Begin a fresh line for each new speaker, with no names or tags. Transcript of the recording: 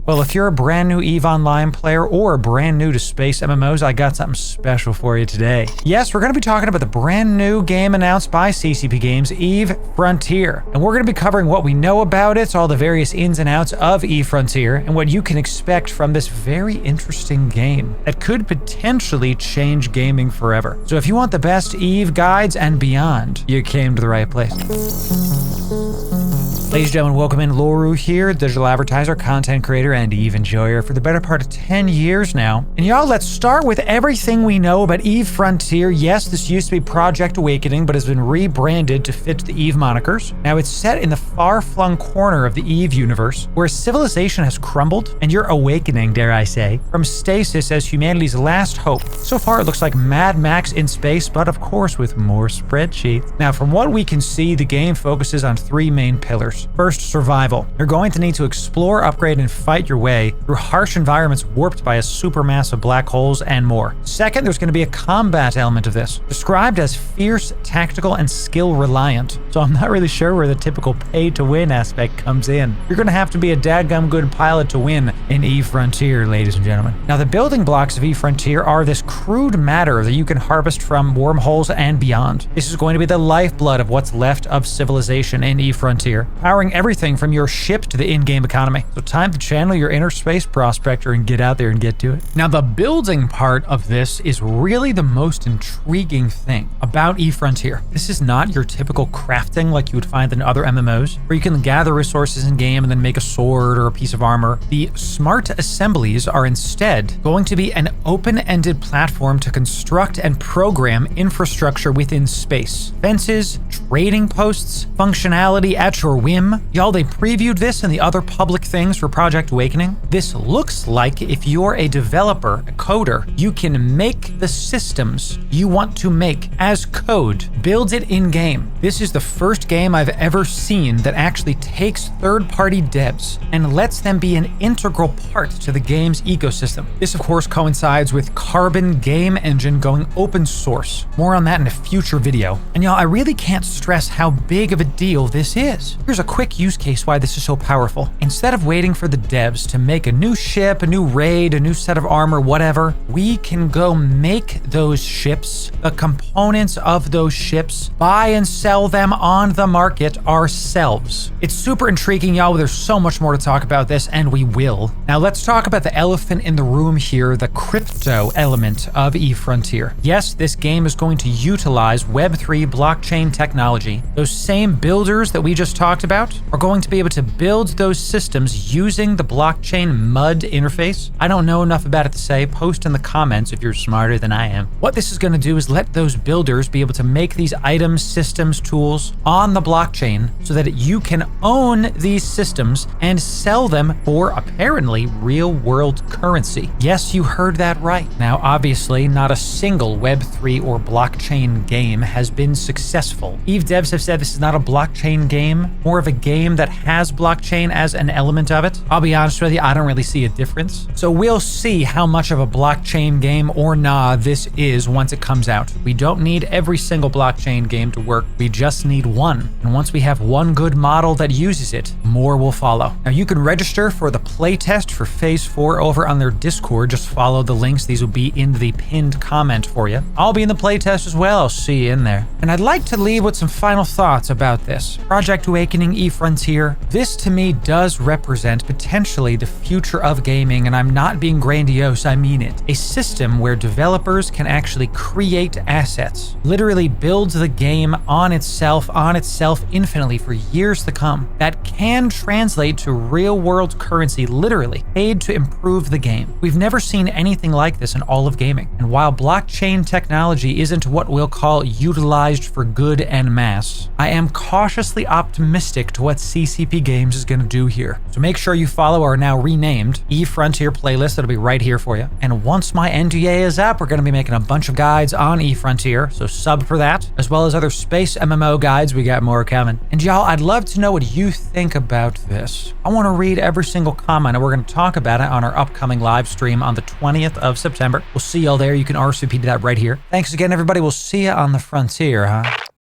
Well, if you're a brand new EVE Online player or brand new to space MMOs, I got something special for you today. Yes, we're going to be talking about the brand new game announced by CCP Games, EVE Frontier. And we're going to be covering what we know about it, all the various ins and outs of EVE Frontier, and what you can expect from this very interesting game that could potentially change gaming forever. So if you want the best EVE guides and beyond, you came to the right place. Ladies and gentlemen, welcome in. Loru here, digital advertiser, content creator, and EVE enjoyer for the better part of 10 years now. And y'all, let's start with everything we know about EVE Frontier. Yes, this used to be Project Awakening, but has been rebranded to fit the EVE monikers. Now, it's set in the far-flung corner of the EVE universe, where civilization has crumbled, and you're awakening, dare I say, from stasis as humanity's last hope. So far, it looks like Mad Max in space, but of course with more spreadsheets. Now, from what we can see, the game focuses on three main pillars. First, survival. You're going to need to explore, upgrade, and fight your way through harsh environments warped by a supermassive black holes and more. Second, there's going to be a combat element of this, described as fierce, tactical, and skill reliant. So I'm not really sure where the typical pay to win aspect comes in. You're going to have to be a dadgum good pilot to win in EVE Frontier, ladies and gentlemen. Now, the building blocks of EVE Frontier are this crude matter that you can harvest from wormholes and beyond. This is going to be the lifeblood of what's left of civilization in EVE Frontier, powering everything from your ship to the in-game economy. So time to channel your inner space prospector and get out there and get to it. Now, the building part of this is really the most intriguing thing about EVE Frontier. This is not your typical crafting like you would find in other MMOs, where you can gather resources in-game and then make a sword or a piece of armor. The smart assemblies are instead going to be an open-ended platform to construct and program infrastructure within space. Fences, trading posts, functionality at your whim. Y'all, they previewed this and the other public things for Project Awakening. This looks like if you're a developer, a coder, you can make the systems you want to make as code, build it in-game. This is the first game I've ever seen that actually takes third-party devs and lets them be an integral part to the game's ecosystem. This, of course, coincides with Carbon Game Engine going open source. More on that in a future video. And y'all, I really can't stress how big of a deal this is. Here's a quick use case why this is so powerful. Instead of waiting for the devs to make a new ship, a new raid, a new set of armor, whatever, we can go make those ships, the components of those ships, buy and sell them on the market ourselves. It's super intriguing, y'all. There's so much more to talk about this, and we will. Now, let's talk about the elephant in the room here, the crypto element of EVE Frontier. Yes, this game is going to utilize Web3 blockchain technology. Those same builders that we just talked about are going to be able to build those systems using the blockchain MUD interface. I don't know enough about it to say. Post in the comments if you're smarter than I am. What this is going to do is let those builders be able to make these items, systems, tools on the blockchain so that you can own these systems and sell them for apparently real-world currency. Yes, you heard that right. Now, obviously, not a single Web3 or blockchain game has been successful. EVE devs have said this is not a blockchain game, more of a game that has blockchain as an element of it. I'll be honest with you, I don't really see a difference. So we'll see how much of a blockchain game or nah this is once it comes out. We don't need every single blockchain game to work. We just need one. And once we have one good model that uses it, more will follow. Now, you can register for the playtest for Phase 4 over on their Discord. Just follow the links. These will be in the pinned comment for you. I'll be in the playtest as well. I'll see you in there. And I'd like to leave with some final thoughts about this. Project Awakening, EVE Frontier. This to me does represent potentially the future of gaming, and I'm not being grandiose, I mean it. A system where developers can actually create assets, literally build the game on itself infinitely for years to come, that can translate to real-world currency, literally paid to improve the game. We've never seen anything like this in all of gaming, and while blockchain technology isn't what we'll call utilized for good en masse, I am cautiously optimistic to what CCP Games is going to do here. So make sure you follow our now renamed EVE Frontier playlist. That'll be right here for you. And once my NDA is up, we're going to be making a bunch of guides on EVE Frontier, so sub for that, as well as other space MMO guides. We got more coming. And y'all, I'd love to know what you think about this. I want to read every single comment, and we're going to talk about it on our upcoming live stream on the 20th of September. We'll see y'all there. You can RSVP to that right here. Thanks again, everybody. We'll see you on the frontier, huh?